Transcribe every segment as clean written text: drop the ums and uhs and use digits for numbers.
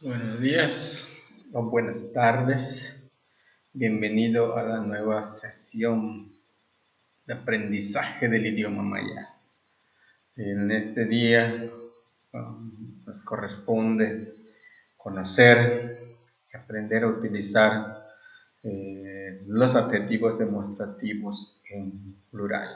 Buenos días o buenas tardes. Bienvenido a la nueva sesión de aprendizaje del idioma maya. En este día nos corresponde conocer y aprender a utilizar los adjetivos demostrativos en plural.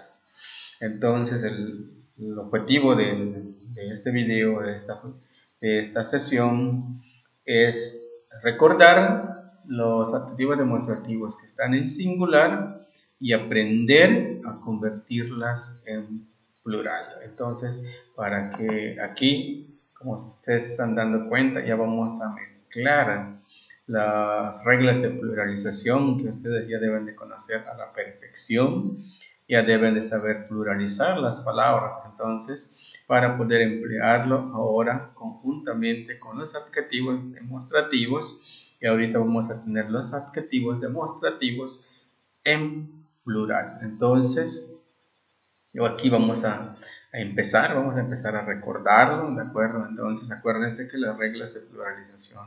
Entonces, el objetivo de este video, de esta sesión, es recordar los adjetivos demostrativos que están en singular y aprender a convertirlas en plural. Entonces, para que aquí, como ustedes están dando cuenta, ya vamos a mezclar las reglas de pluralización que ustedes ya deben de conocer a la perfección. Ya deben de saber pluralizar las palabras, entonces, para poder emplearlo ahora conjuntamente con los adjetivos demostrativos. Y ahorita vamos a tener los adjetivos demostrativos en plural. Entonces, aquí vamos a empezar a recordarlo, ¿de acuerdo? Entonces, acuérdense que las reglas de pluralización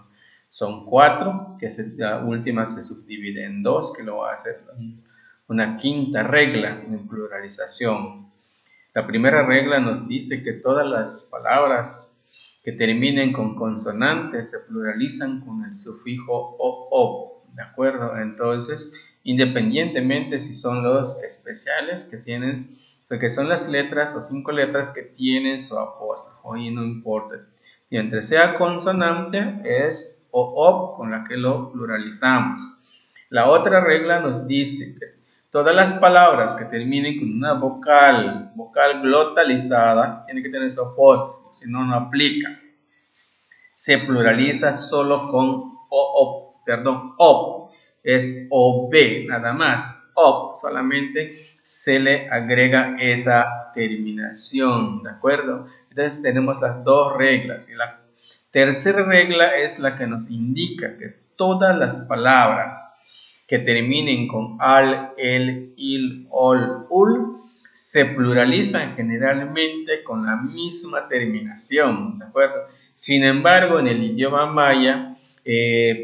son 4, que la última se subdivide en 2, que lo va a hacer una quinta regla en pluralización. La primera regla nos dice que todas las palabras que terminen con consonantes se pluralizan con el sufijo o, ¿de acuerdo? Entonces, independientemente si son los especiales que tienen, o sea, que son las letras o 5 letras que tienen su apóstrofo, y no importa. Mientras sea consonante, es o con la que lo pluralizamos. La otra regla nos dice que todas las palabras que terminen con una vocal glotalizada, tiene que tener su apóstrofo, si no, no aplica. Se pluraliza solo con op, es ob, nada más. Op, solamente se le agrega esa terminación, ¿de acuerdo? Entonces tenemos las dos reglas. Y la tercera regla es la que nos indica que todas las palabras que terminen con al, el, il, ol, ul, se pluralizan generalmente con la misma terminación, ¿de acuerdo? Sin embargo, en el idioma maya,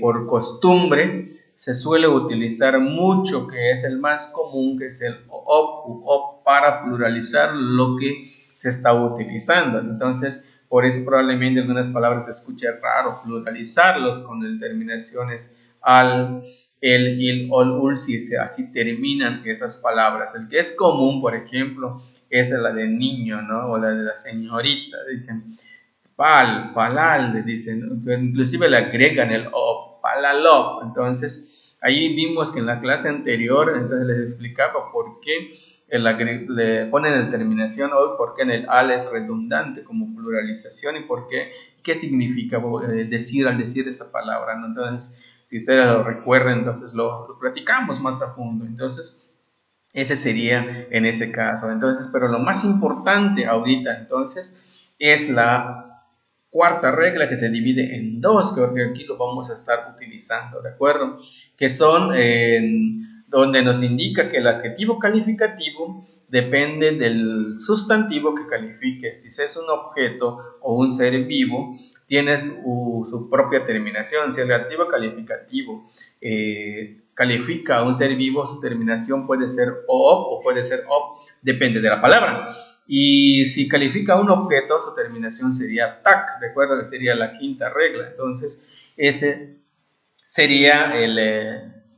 por costumbre, se suele utilizar mucho, que es el más común, que es el op u op, para pluralizar lo que se está utilizando. Entonces, por eso probablemente algunas palabras se escuche raro pluralizarlos con terminaciones al, el, il, ol, ul, si así terminan esas palabras. El que es común, por ejemplo, es la de niño, ¿no? O la de la señorita, dicen palal, le dicen, inclusive le agregan el op, palalop. Entonces, ahí vimos que en la clase anterior, entonces les explicaba por qué le ponen en terminación hoy, por qué en el al es redundante como pluralización y por qué significa decir al decir esa palabra, ¿no? Entonces, si ustedes lo recuerdan, entonces lo platicamos más a fondo. Entonces, ese sería en ese caso. Entonces, pero lo más importante ahorita, entonces, es la cuarta regla que se divide en dos, que aquí lo vamos a estar utilizando, ¿de acuerdo? Que son donde nos indica que el adjetivo calificativo depende del sustantivo que califique. Si es un objeto o un ser vivo, tiene su propia terminación. Si el adjetivo calificativo califica a un ser vivo, su terminación puede ser o puede ser op, depende de la palabra. Y si califica a un objeto, su terminación sería tac, de acuerdo, que sería la quinta regla. Entonces, ese sería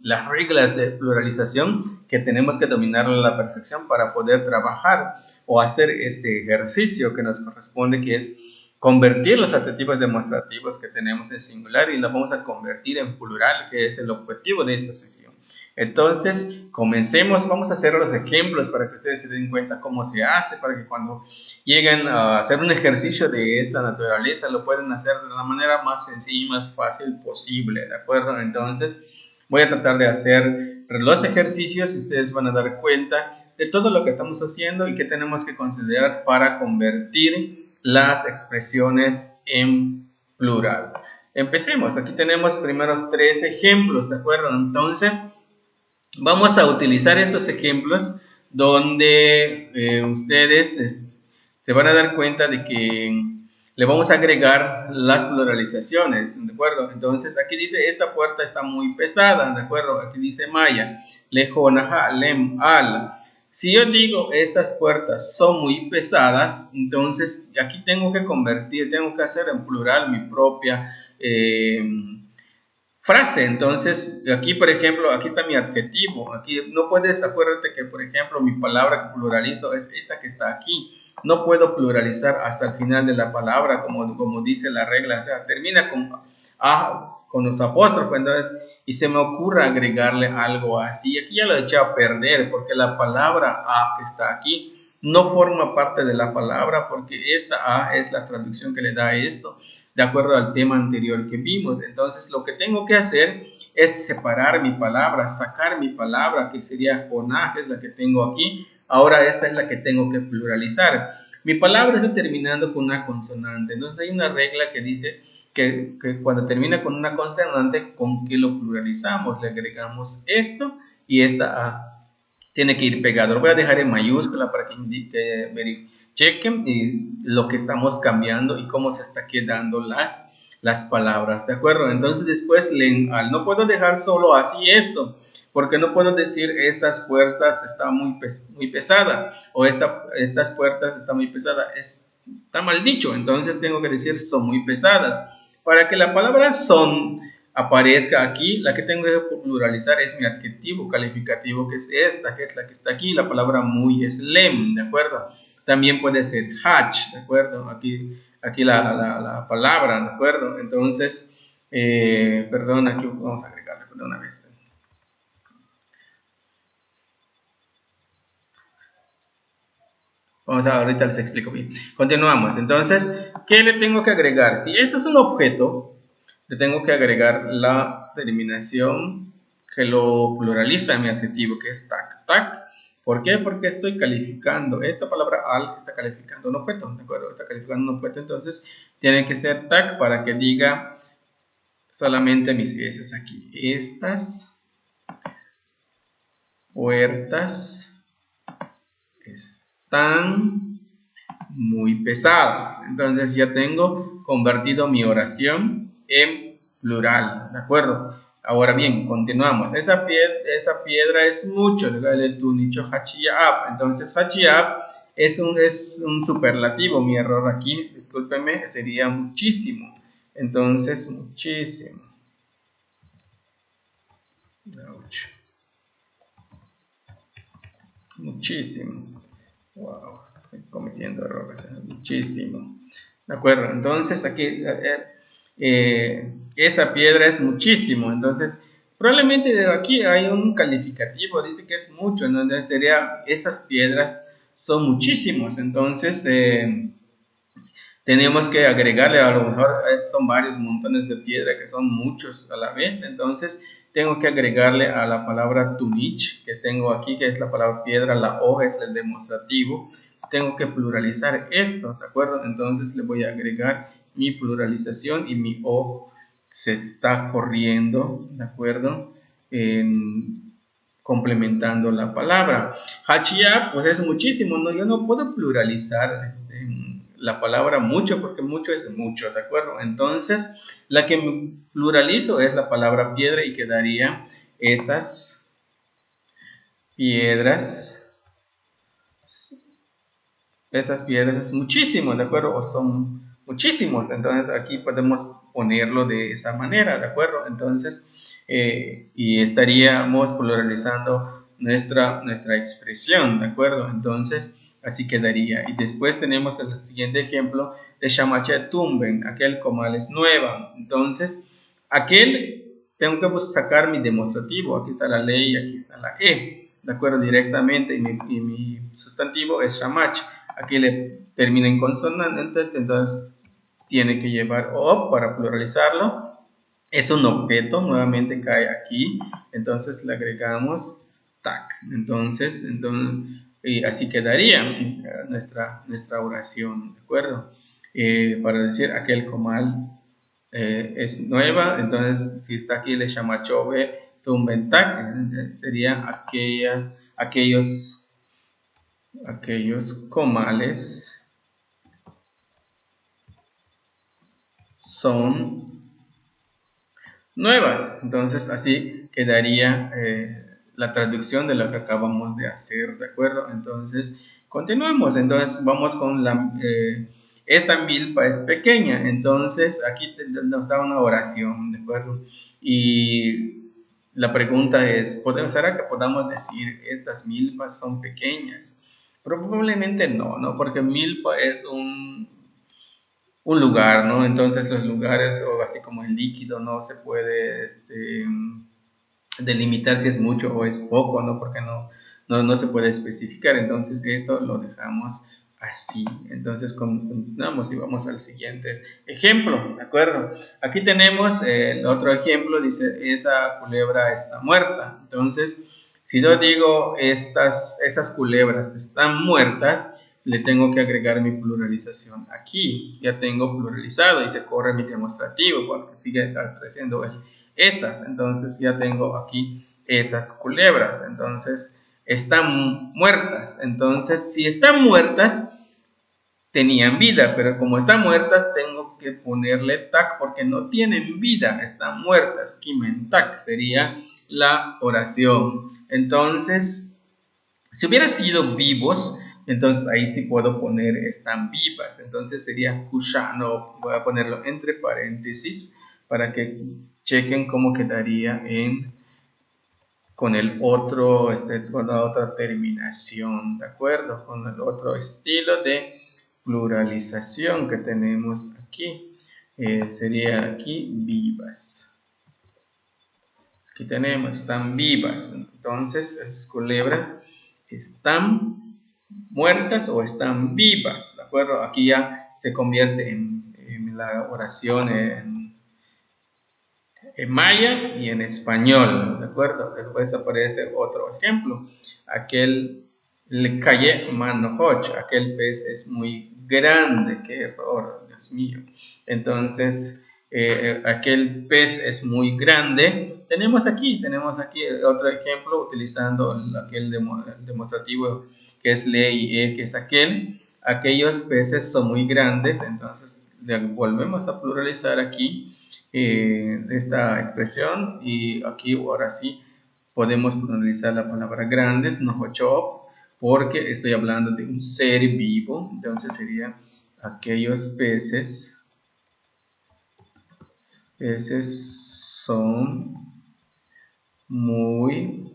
las reglas de pluralización que tenemos que dominar a la perfección para poder trabajar o hacer este ejercicio que nos corresponde, que es convertir los adjetivos demostrativos que tenemos en singular y los vamos a convertir en plural, que es el objetivo de esta sesión. Entonces, comencemos, vamos a hacer los ejemplos para que ustedes se den cuenta cómo se hace, para que cuando lleguen a hacer un ejercicio de esta naturaleza lo pueden hacer de la manera más sencilla y más fácil posible, ¿de acuerdo? Entonces, voy a tratar de hacer los ejercicios y ustedes van a dar cuenta de todo lo que estamos haciendo y que tenemos que considerar para convertir las expresiones en plural. Empecemos, aquí tenemos primeros 3 ejemplos, ¿de acuerdo? Entonces, vamos a utilizar estos ejemplos donde ustedes se van a dar cuenta de que le vamos a agregar las pluralizaciones, ¿de acuerdo? Entonces aquí dice, esta puerta está muy pesada, ¿de acuerdo? Aquí dice Maya, lejonaja, lem, al. Si yo digo, estas puertas son muy pesadas, entonces aquí tengo que convertir, tengo que hacer en plural mi propia frase. Entonces, aquí, por ejemplo, aquí está mi adjetivo. Aquí no puedes, acuérdate que, por ejemplo, mi palabra que pluralizo es esta que está aquí. No puedo pluralizar hasta el final de la palabra, como dice la regla. O sea, termina con a, con los apóstrofes, entonces, y se me ocurre agregarle algo así. Aquí ya lo he echado a perder, porque la palabra a que está aquí no forma parte de la palabra, porque esta a es la traducción que le da esto, de acuerdo al tema anterior que vimos. Entonces, lo que tengo que hacer es separar mi palabra, sacar mi palabra, que sería Joná, que es la que tengo aquí. Ahora esta es la que tengo que pluralizar. Mi palabra está terminando con una consonante. Entonces, hay una regla que dice que cuando termina con una consonante, ¿con qué lo pluralizamos? Le agregamos esto y esta A. Tiene que ir pegado. Lo voy a dejar en mayúscula para que chequen lo que estamos cambiando y cómo se está quedando las palabras, ¿de acuerdo? Entonces después no puedo dejar solo así esto, porque no puedo decir estas puertas están muy pesadas o estas puertas están muy pesadas. Está mal dicho, entonces tengo que decir son muy pesadas. Para que la palabra son aparezca aquí, la que tengo que pluralizar es mi adjetivo calificativo, que es esta, que es la que está aquí. La palabra muy es lem, ¿de acuerdo? También puede ser hatch, ¿de acuerdo? Aquí la palabra, ¿de acuerdo? Entonces, perdón, aquí vamos a agregarle de una vez. Ahorita les explico bien. Continuamos. Entonces, ¿qué le tengo que agregar? Si este es un objeto, le tengo que agregar la terminación que lo pluraliza en mi adjetivo, que es tac, tac. ¿Por qué? Porque estoy calificando. Esta palabra al está calificando un objeto, ¿de acuerdo? Está calificando un objeto, entonces tiene que ser tac para que diga solamente mis S aquí. Estas puertas están muy pesadas. Entonces ya tengo convertido mi oración en plural, ¿de acuerdo? Ahora bien, continuamos. Esa piedra es mucho, tu nicho hachiyab. Entonces hachiyab es un superlativo. Mi error aquí, discúlpeme, sería muchísimo. Entonces, muchísimo. Muchísimo. Wow, estoy cometiendo errores, muchísimo. ¿De acuerdo? Entonces aquí esa piedra es muchísimo. Entonces, probablemente de aquí hay un calificativo, dice que es mucho, entonces sería esas piedras son muchísimos. Entonces, tenemos que agregarle, a lo mejor son varios montones de piedra que son muchos a la vez. Entonces, tengo que agregarle a la palabra tunich que tengo aquí, que es la palabra piedra, la O es el demostrativo. Tengo que pluralizar esto, ¿de acuerdo? Entonces, le voy a agregar mi pluralización y mi O se está corriendo, ¿de acuerdo? Complementando la palabra. Hachia, pues es muchísimo, ¿no? Yo no puedo pluralizar la palabra mucho porque mucho es mucho, ¿de acuerdo? Entonces, la que pluralizo es la palabra piedra y quedaría esas piedras. Esas piedras es muchísimo, ¿de acuerdo? O son muchísimos. Entonces, aquí podemos ponerlo de esa manera, ¿de acuerdo? Entonces, y estaríamos pluralizando nuestra expresión, ¿de acuerdo? Entonces, así quedaría. Y después tenemos el siguiente ejemplo de Shamache Tumben, aquel comal es nueva. Entonces, aquel tengo que sacar mi demostrativo. Aquí está la ley, aquí está la E, ¿de acuerdo? Directamente, y mi sustantivo es Shamache. Aquí le termina en consonante, entonces tiene que llevar O para pluralizarlo. Es un objeto, nuevamente cae aquí, entonces le agregamos tac. Entonces y así quedaría nuestra oración, ¿de acuerdo? Para decir aquel comal es nueva, entonces si está aquí le llama chove tumben tac, sería aquellos comales son nuevas. Entonces así quedaría la traducción de lo que acabamos de hacer, ¿de acuerdo? Entonces continuemos. Entonces vamos con esta milpa es pequeña. Entonces aquí nos da una oración, ¿de acuerdo? Y la pregunta es, ¿será que podamos decir estas milpas son pequeñas? Probablemente no, ¿no? Porque milpa es un lugar, ¿no? Entonces los lugares, o así como el líquido, no se puede delimitar si es mucho o es poco, ¿no? Porque no se puede especificar. Entonces esto lo dejamos así. Entonces continuamos y vamos al siguiente ejemplo, ¿de acuerdo? Aquí tenemos el otro ejemplo, dice, esa culebra está muerta. Entonces, si yo digo esas culebras están muertas, le tengo que agregar mi pluralización aquí. Ya tengo pluralizado y se corre mi demostrativo porque sigue apareciendo esas. Entonces ya tengo aquí esas culebras. Entonces están muertas. Entonces si están muertas, tenían vida, pero como están muertas tengo que ponerle tak porque no tienen vida, están muertas. Kimen tak sería la oración. Entonces, si hubiera sido vivos, entonces ahí sí puedo poner están vivas. Entonces sería kushano. Voy a ponerlo entre paréntesis para que chequen cómo quedaría con el otro, con la otra terminación, ¿de acuerdo? Con el otro estilo de pluralización que tenemos aquí. Sería aquí vivas. Aquí tenemos, están vivas. Entonces, esas culebras están muertas o están vivas, ¿de acuerdo? Aquí ya se convierte en la oración en maya y en español, ¿de acuerdo? Después aparece otro ejemplo. Aquel le calle manojoch, aquel pez es muy grande, qué error, Dios mío. Entonces, aquel pez es muy grande. Tenemos aquí otro ejemplo utilizando aquel demostrativo que es ley, que es aquellos peces son muy grandes. Entonces, volvemos a pluralizar aquí esta expresión y aquí ahora sí podemos pluralizar la palabra grandes, no hochop, porque estoy hablando de un ser vivo. Entonces sería aquellos peces son muy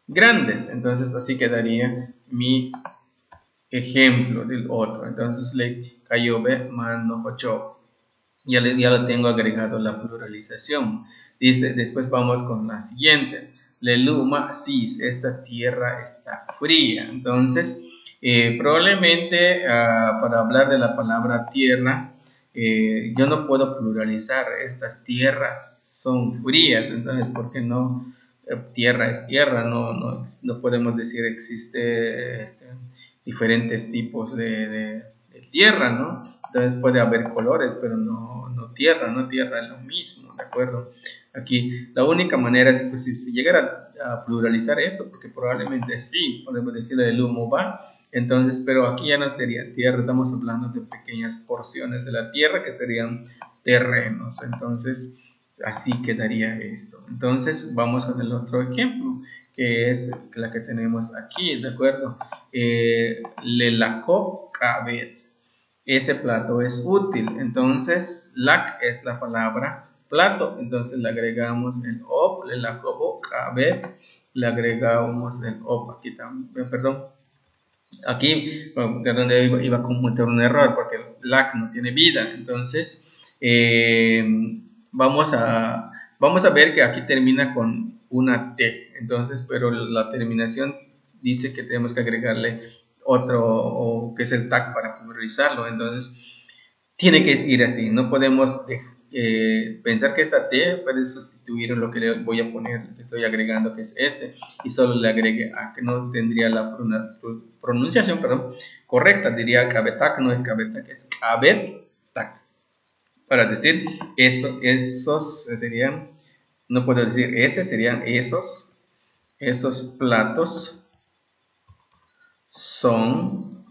grandes. Entonces así quedaría mi ejemplo del otro. Entonces le cayó man no hochop. Ya lo tengo agregado la pluralización. Dice, después vamos con la siguiente. Leluma sis, esta tierra está fría. Entonces, probablemente para hablar de la palabra tierra, yo no puedo pluralizar. Estas tierras son frías. Entonces, ¿por qué no? Tierra es tierra. No podemos decir existe diferentes tipos de tierra, ¿no? Entonces puede haber colores, pero no tierra es lo mismo, ¿de acuerdo? Aquí la única manera es, pues, si llegara a pluralizar esto, porque probablemente sí, podemos decirle el humo va, entonces, pero aquí ya no sería tierra, estamos hablando de pequeñas porciones de la tierra que serían terrenos. Entonces así quedaría esto. Entonces vamos con el otro ejemplo, que es la que tenemos aquí, ¿de acuerdo? Lelako kabet. Ese plato es útil. Entonces, lak es la palabra plato. Entonces le agregamos el op, lelako kabet. Le agregamos el op aquí también, perdón. Aquí, de donde iba a cometer un error, porque el lak no tiene vida. Entonces, vamos a ver que aquí termina con una T. Entonces, pero la terminación dice que tenemos que agregarle otro, o que es el tag para pluralizarlo. Entonces, tiene que ir así. No podemos pensar que esta T puede sustituir en lo que le voy a poner, le estoy agregando, que es y solo le agregue a, que no tendría la pronunciación, perdón, correcta. Diría kabetak, no es kabetak, es kabetak. Para decir esos serían, no puedo decir ese, serían esos platos son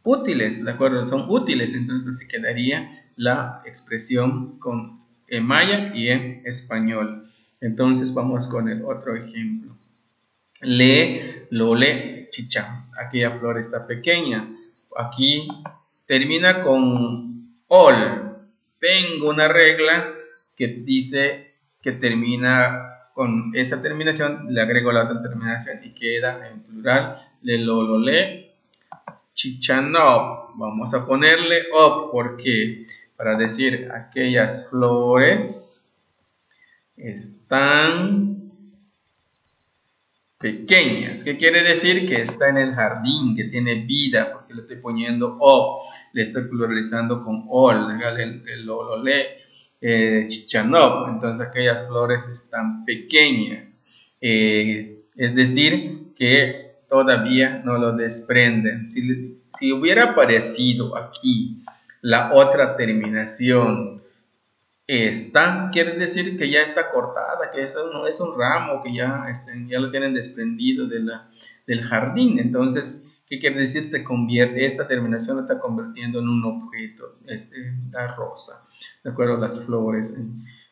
útiles, ¿de acuerdo? Son útiles, entonces así quedaría la expresión con maya y en español. Entonces vamos con el otro ejemplo. Le, lole, chicha. Aquella flor está pequeña. Aquí termina con ol. Tengo una regla que dice que termina con esa terminación, le agrego la otra terminación y queda en plural. Le, lole, chicha, no. Vamos a ponerle op porque para decir aquellas flores están pequeñas. ¿Qué quiere decir? Que está en el jardín, que tiene vida, porque le estoy poniendo op, le estoy pluralizando con ol, el olole, chichanop. Entonces aquellas flores están pequeñas. Es decir, que todavía no lo desprenden. Si hubiera aparecido aquí la otra terminación, esta quiere decir que ya está cortada, que eso no es un ramo, que ya, ya lo tienen desprendido del jardín. Entonces, ¿qué quiere decir? Se convierte, esta terminación lo está convirtiendo en un objeto, la rosa, ¿de acuerdo? Las flores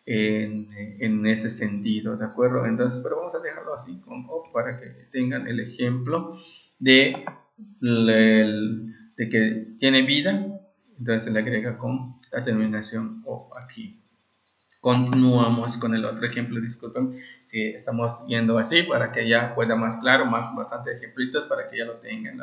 en ese sentido, ¿de acuerdo? Entonces, pero vamos a dejarlo así con O para que tengan el ejemplo de que tiene vida. Entonces se le agrega con la terminación O aquí. Continuamos con el otro ejemplo, disculpen si estamos yendo así para que ya pueda más claro, bastante ejemplitos para que ya lo tengan.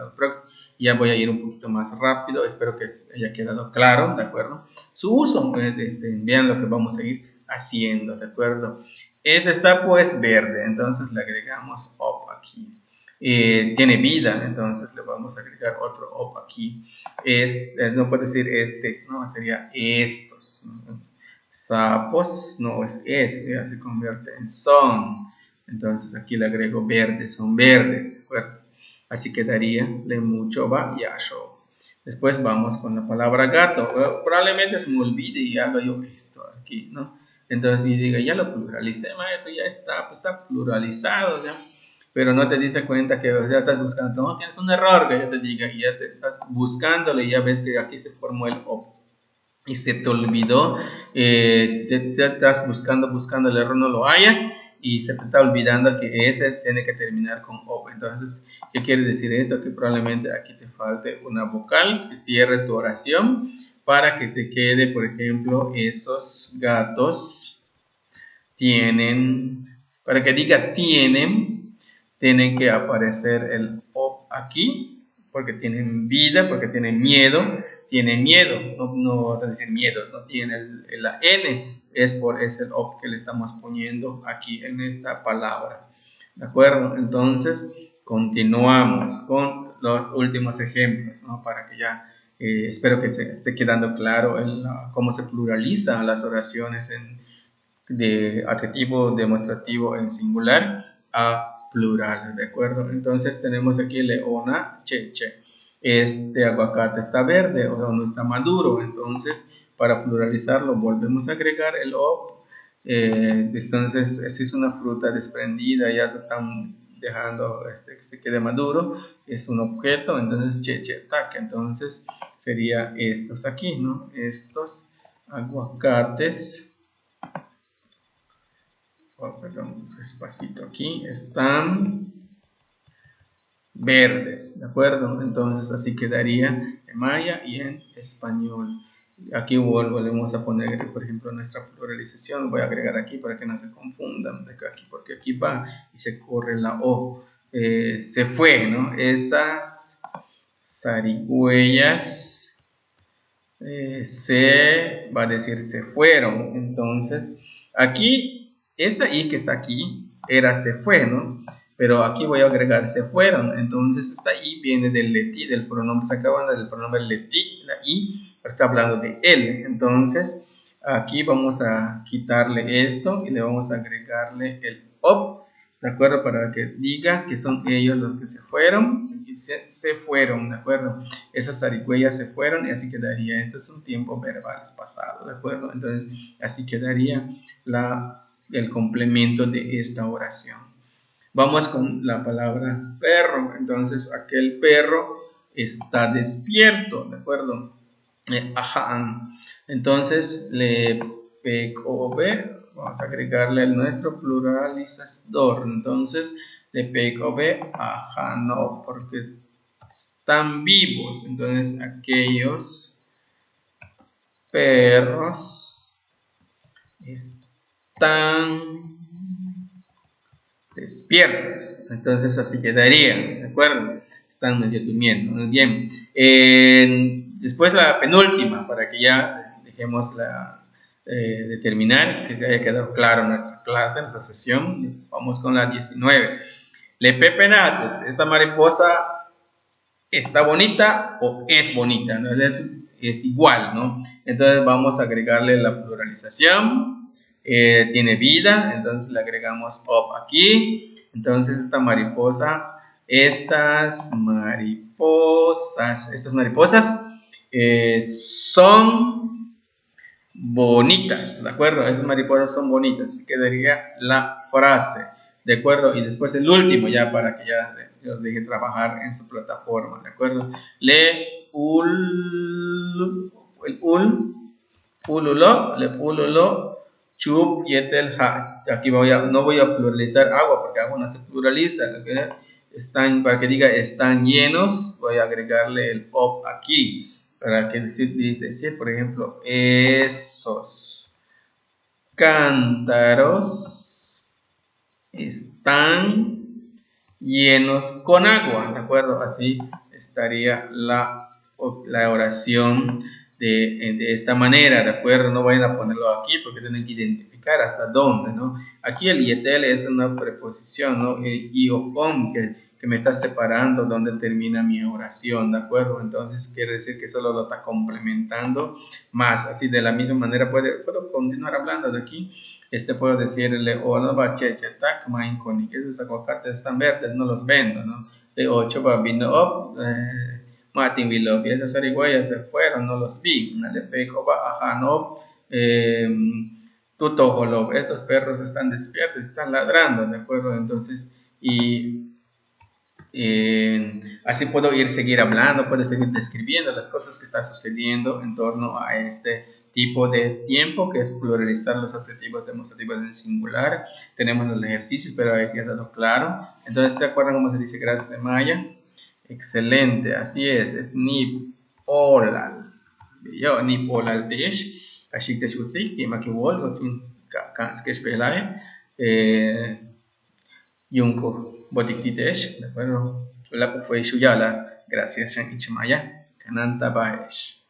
Ya voy a ir un poquito más rápido, espero que haya quedado claro, ¿de acuerdo? Su uso, vean lo que vamos a ir haciendo, ¿de acuerdo? Ese sapo es verde, entonces le agregamos op aquí. Tiene vida, entonces le vamos a agregar otro op aquí. No puede decir estes, ¿no? Sería estos, ¿no? Sapos, no es ya se convierte en son. Entonces aquí le agrego verdes, son verdes, ¿de acuerdo? Así quedaría le mucho va yasho. Después vamos con la palabra gato. Probablemente se me olvide y haga yo esto aquí, ¿no? Entonces si diga, ya lo pluralicé, eso ya está, pues está pluralizado, ¿ya? Pero no te dice cuenta que ya estás buscando, no, tienes un error que yo te diga, y ya te estás buscándolo y ya ves que aquí se formó el op y se te olvidó, te estás buscando el error, no lo hayas y se te está olvidando que ese tiene que terminar con O. Entonces, ¿qué quiere decir esto? Que probablemente aquí te falte una vocal que cierre tu oración para que te quede, por ejemplo, esos gatos tienen, para que diga tienen que aparecer el O aquí, porque tienen vida, porque tienen miedo, no vas a decir miedos, no tiene la N, es el op que le estamos poniendo aquí en esta palabra, ¿de acuerdo? Entonces, continuamos con los últimos ejemplos, ¿no? Para que ya, espero que se esté quedando claro cómo se pluralizan las oraciones de adjetivo demostrativo en singular a plural, ¿de acuerdo? Entonces tenemos aquí leona, cheche. Este aguacate está verde o no está maduro, entonces para pluralizarlo volvemos a agregar el op. Entonces si es una fruta desprendida, ya lo están dejando que se quede maduro, es un objeto, entonces cheche, tac, entonces sería estos aquí, ¿no? Estos aguacates, perdón, despacito aquí, están verdes, ¿de acuerdo? Entonces así quedaría en maya y en español. Aquí volvemos a poner, por ejemplo, nuestra pluralización. Voy a agregar aquí para que no se confundan, porque aquí va y se corre la O. Se fue, ¿no? Esas zarigüeyas va a decir se fueron. Entonces, aquí, esta I que está aquí, era se fue, ¿no? Pero aquí voy a agregar se fueron. Entonces, esta I viene del leti, del pronombre, se acaban del pronombre leti, la I, pero está hablando de él. Entonces, aquí vamos a quitarle esto y le vamos a agregarle el op, ¿de acuerdo? Para que diga que son ellos los que se fueron. Se fueron, ¿de acuerdo? Esas zarigüeyas se fueron y así quedaría. Esto es un tiempo verbal pasado, ¿de acuerdo? Entonces, así quedaría el complemento de esta oración. Vamos con la palabra perro. Entonces, aquel perro está despierto, ¿de acuerdo? Ajan. Entonces, le PKB, vamos a agregarle el nuestro pluralizador. Entonces, le PKB, no, porque están vivos. Entonces, aquellos perros están despiertos. Entonces, así quedaría, ¿de acuerdo? Están medio durmiendo. Muy bien. Después la penúltima, para que ya dejemos de terminar, que se haya quedado claro nuestra clase, nuestra sesión. Vamos con la 19. Le pepenazos. Esta mariposa está bonita o es bonita, ¿no? Es igual, ¿no? Entonces vamos a agregarle la pluralización. Tiene vida, entonces le agregamos up aquí. Entonces esta mariposa, estas mariposas son bonitas, ¿de acuerdo? Esas mariposas son bonitas, quedaría la frase, ¿de acuerdo? Y después el último, ya para que ya los deje trabajar en su plataforma, ¿de acuerdo? Le pululo, chup yetel ha. Aquí no voy a pluralizar agua porque agua no se pluraliza, ¿okay? Para que diga están llenos, voy a agregarle el op aquí. Para que decir, por ejemplo, esos cántaros están llenos con agua, ¿de acuerdo? Así estaría la oración de esta manera, ¿de acuerdo? No vayan a ponerlo aquí porque tienen que identificar hasta dónde, ¿no? Aquí el yetel es una preposición, ¿no? Y o con que me está separando dónde termina mi oración, ¿de acuerdo? Entonces quiere decir que solo lo está complementando más. Así de la misma manera puedo continuar hablando de aquí. Puedo decirle, o no va cheche, tak, main koni, que esos aguacates están verdes, no los vendo, ¿no? De 8 va vino up, Martin Willow, y esas arigüeyas se fueron, no los vi. Le pejo va a no, tuto estos perros están despiertos, están ladrando, ¿de acuerdo? Entonces, así puedo seguir hablando, puedo seguir describiendo las cosas que están sucediendo en torno a este tipo de tiempo, que es pluralizar los adjetivos demostrativos en singular. Tenemos el ejercicio, pero ha quedado claro. Entonces, ¿se acuerdan cómo se dice gracias en maya? Excelente, así es ni polal. Yo ni polal desh, así que shutsi, que maquiwol, o que espelay, Yunko botiktitesh, ¿de acuerdo? La fue Shuyala, gracias en Ichimaya, Kananta Baesh.